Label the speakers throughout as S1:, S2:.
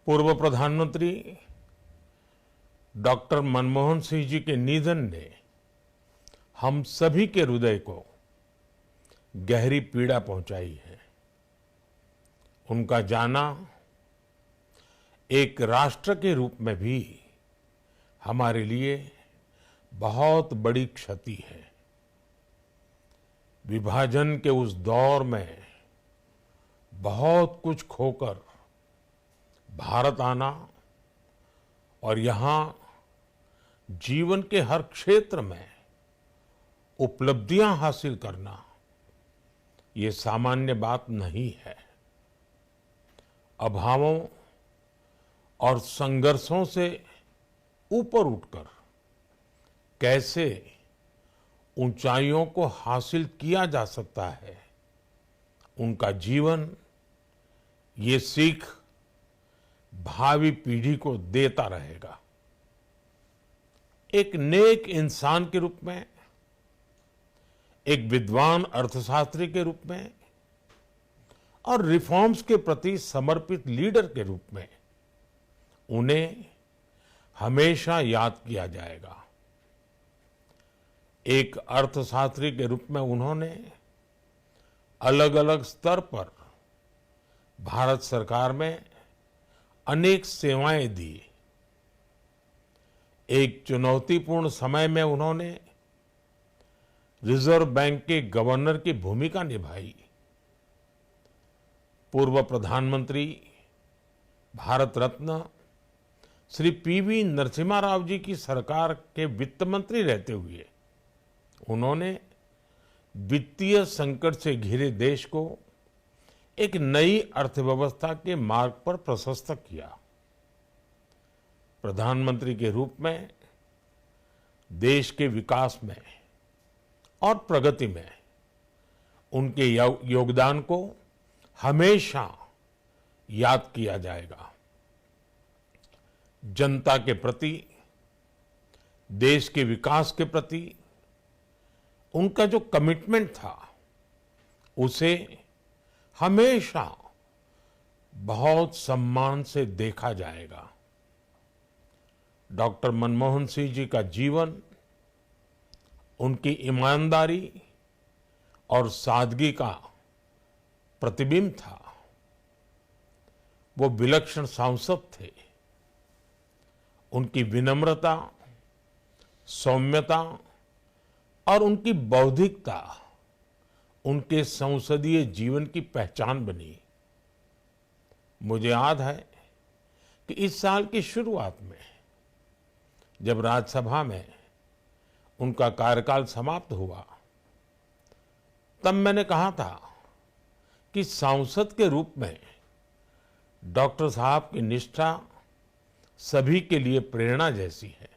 S1: पूर्व प्रधानमंत्री डॉक्टर मनमोहन सिंह जी के निधन ने हम सभी के हृदय को गहरी पीड़ा पहुंचाई है। उनका जाना एक राष्ट्र के रूप में भी हमारे लिए बहुत बड़ी क्षति है। विभाजन के उस दौर में बहुत कुछ खोकर भारत आना और यहाँ जीवन के हर क्षेत्र में उपलब्धियां हासिल करना ये सामान्य बात नहीं है। अभावों और संघर्षों से ऊपर उठकर कैसे ऊंचाइयों को हासिल किया जा सकता है, उनका जीवन ये सीख भावी पीढ़ी को देता रहेगा। एक नेक इंसान के रूप में, एक विद्वान अर्थशास्त्री के रूप में और रिफॉर्म्स के प्रति समर्पित लीडर के रूप में उन्हें हमेशा याद किया जाएगा। एक अर्थशास्त्री के रूप में उन्होंने अलग अलग स्तर पर भारत सरकार में अनेक सेवाएं दी। एक चुनौतीपूर्ण समय में उन्होंने रिजर्व बैंक के गवर्नर की भूमिका निभाई। पूर्व प्रधानमंत्री भारत रत्न श्री पीवी नरसिम्हा राव जी की सरकार के वित्त मंत्री रहते हुए उन्होंने वित्तीय संकट से घिरे देश को एक नई अर्थव्यवस्था के मार्ग पर प्रशस्त किया। प्रधानमंत्री के रूप में देश के विकास में और प्रगति में उनके योगदान को हमेशा याद किया जाएगा। जनता के प्रति, देश के विकास के प्रति उनका जो कमिटमेंट था उसे हमेशा बहुत सम्मान से देखा जाएगा। डॉक्टर मनमोहन सिंह जी का जीवन उनकी ईमानदारी और सादगी का प्रतिबिंब था। वो विलक्षण सांसद थे। उनकी विनम्रता, सौम्यता और उनकी बौद्धिकता उनके संसदीय जीवन की पहचान बनी। मुझे याद है कि इस साल की शुरुआत में जब राज्यसभा में उनका कार्यकाल समाप्त हुआ, तब मैंने कहा था कि सांसद के रूप में डॉक्टर साहब की निष्ठा सभी के लिए प्रेरणा जैसी है।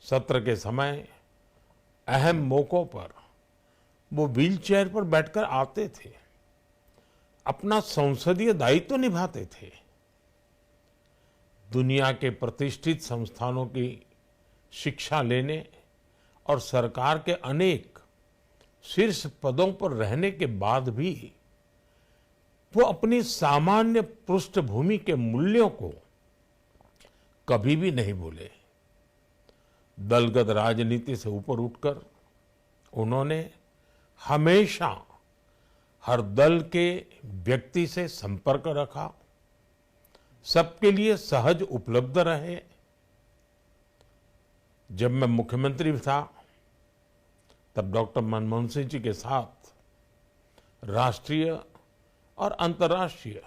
S1: सत्र के समय अहम मौकों पर वो व्हीलचेयर पर बैठकर आते थे, अपना संसदीय दायित्व निभाते थे। दुनिया के प्रतिष्ठित संस्थानों की शिक्षा लेने और सरकार के अनेक शीर्ष पदों पर रहने के बाद भी वो अपनी सामान्य पृष्ठभूमि के मूल्यों को कभी भी नहीं भूले। दलगत राजनीति से ऊपर उठकर उन्होंने हमेशा हर दल के व्यक्ति से संपर्क रखा, सबके लिए सहज उपलब्ध रहे। जब मैं मुख्यमंत्री था तब डॉक्टर मनमोहन सिंह जी के साथ राष्ट्रीय और अंतर्राष्ट्रीय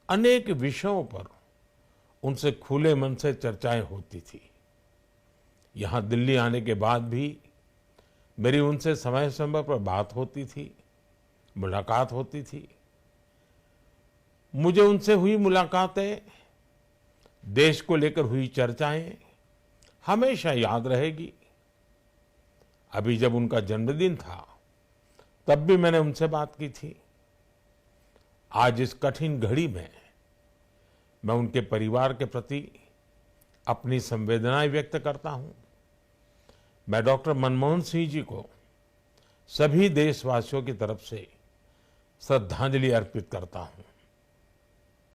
S1: अनेक विषयों पर उनसे खुले मन से चर्चाएं होती थी। यहाँ दिल्ली आने के बाद भी मेरी उनसे समय समय पर बात होती थी, मुलाकात होती थी। मुझे उनसे हुई मुलाकातें, देश को लेकर हुई चर्चाएं हमेशा याद रहेगी। अभी जब उनका जन्मदिन था तब भी मैंने उनसे बात की थी। आज इस कठिन घड़ी में मैं उनके परिवार के प्रति अपनी संवेदनाएं व्यक्त करता हूं। मैं डॉक्टर मनमोहन सिंह जी को सभी देशवासियों की तरफ से श्रद्धांजलि अर्पित करता हूं।